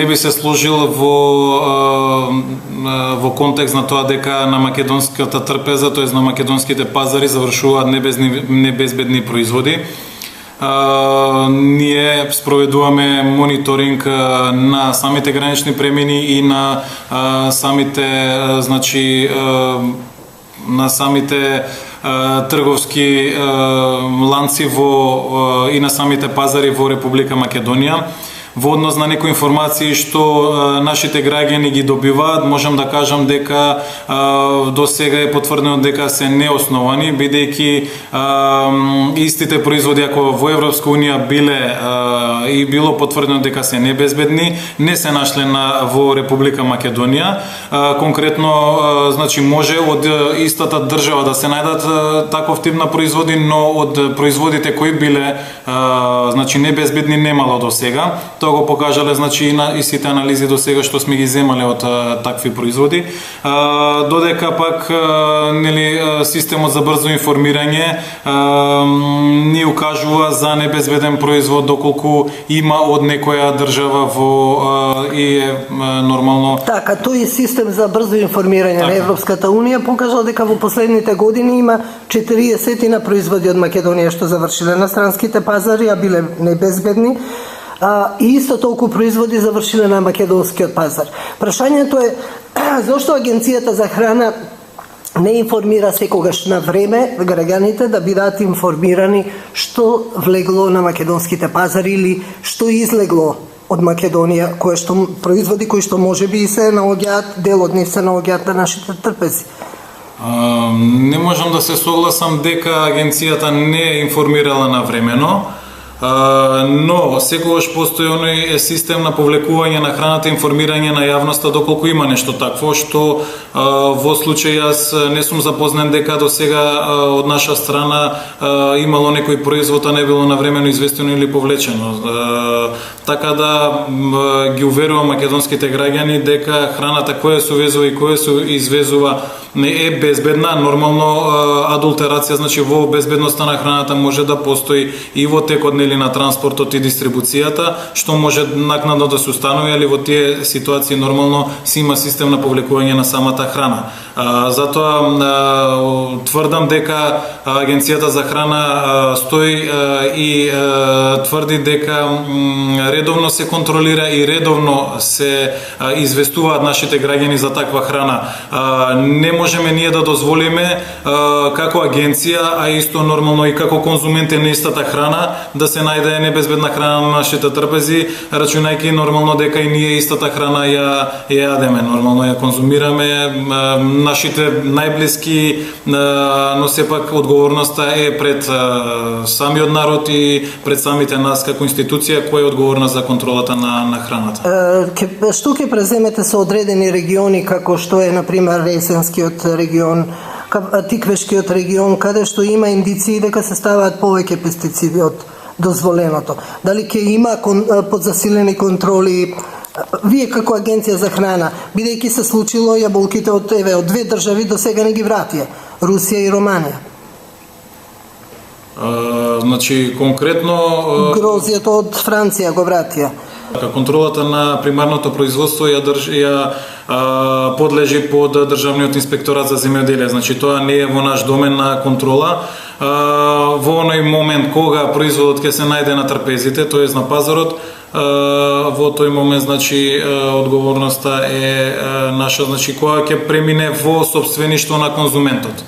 не би се сложил во контекст на тоа дека на македонската трпеза, тоест на македонските пазари завршуваат небезбедни производи. Ние спроведуваме мониторинг на самите гранични премини и на самите трговски ланци и на самите пазари во Република Македонија. Во однос на некои информации што нашите граѓани ги добиваат, можам да кажам дека до сега е потврдено дека се неосновани, бидејќи истите производи ако во Европска унија било потврдено дека се небезбедни, не се нашле во Република Македонија. Конкретно, значи може од истата држава да се најдат таков тип на производи, но од производите кои биле значи небезбедни немало до сега. Тоа го покажале значи и сите анализи до сега што сме ги земале од такви производи. Додека пак системот за брзо информирање ни укажува за небезбеден производ доколку има од некоја држава и е нормално. Така, тој систем за брзо информирање на Европската унија покажал дека во последните години има 40 на производи од Македонија што завршиле на странските пазари, а биле небезбедни. И исто толку производи завршиле на македонскиот пазар. Прашањето е зошто Агенцијата за храна не информира секогаш на време граѓаните да бидат информирани што влегло на македонските пазари или што излегло од Македонија, производи кои што можеби се наоѓаат, дел од нив се наоѓаат на нашите трпези. Не можам да се согласам дека агенцијата не е информирала навремено. Но секогаш постои оној систем на повлекување на храната, информирање на јавноста доколку има нешто такво, што во случај јас не сум запознан дека до сега од наша страна имало некој производ, а не било навремено известено или повлечено. Така да ги уверувам македонските граѓани дека храната која се увезува и која се извезува не е безбедна. Нормално адултерација, значи во безбедноста на храната може да постои и во текот на транспортот и дистрибуцијата, што може накнадно да се установи, али во тие ситуации нормално си има систем на повлекување на самата храна. Затоа тврдам дека Агенцијата за храна стои и тврди дека редовно се контролира и редовно се известуваат нашите граѓани за таква храна. Не можеме ние да дозволиме како агенција, а исто нормално и како конзументи на истата храна, да се најде небезбедна храна на нашите трпези, рачунајќи нормално дека и ние истата храна ја јадеме, нормално ја конзумираме, нашите најблиски, но сепак одговорноста е пред самиот народ и пред самите нас како институција која е одговорна за контролата на храната. Што ќе преземете со одредени региони како што е на пример Ресенскиот регион, Тиквешкиот регион, каде што има индиции дека се ставаат повеќе пестициди од дозволеното? Дали ќе има подзасилени контроли? Вие како Агенција за храна, бидејќи се случило јаболките од две држави до сега не ги вратија, Русија и Романија. Значи конкретно грозјето од Франција го вратија. Контролата на примарното производство ја подлежи под Државниот инспекторат за земјоделие. Значи тоа не е во наш домен на контрола. Во оној момент кога производот ќе се најде на трпезите, тоест на пазарот, во тој момент значи одговорноста е наша, значи која ќе премине во сопствеништво на конзументот.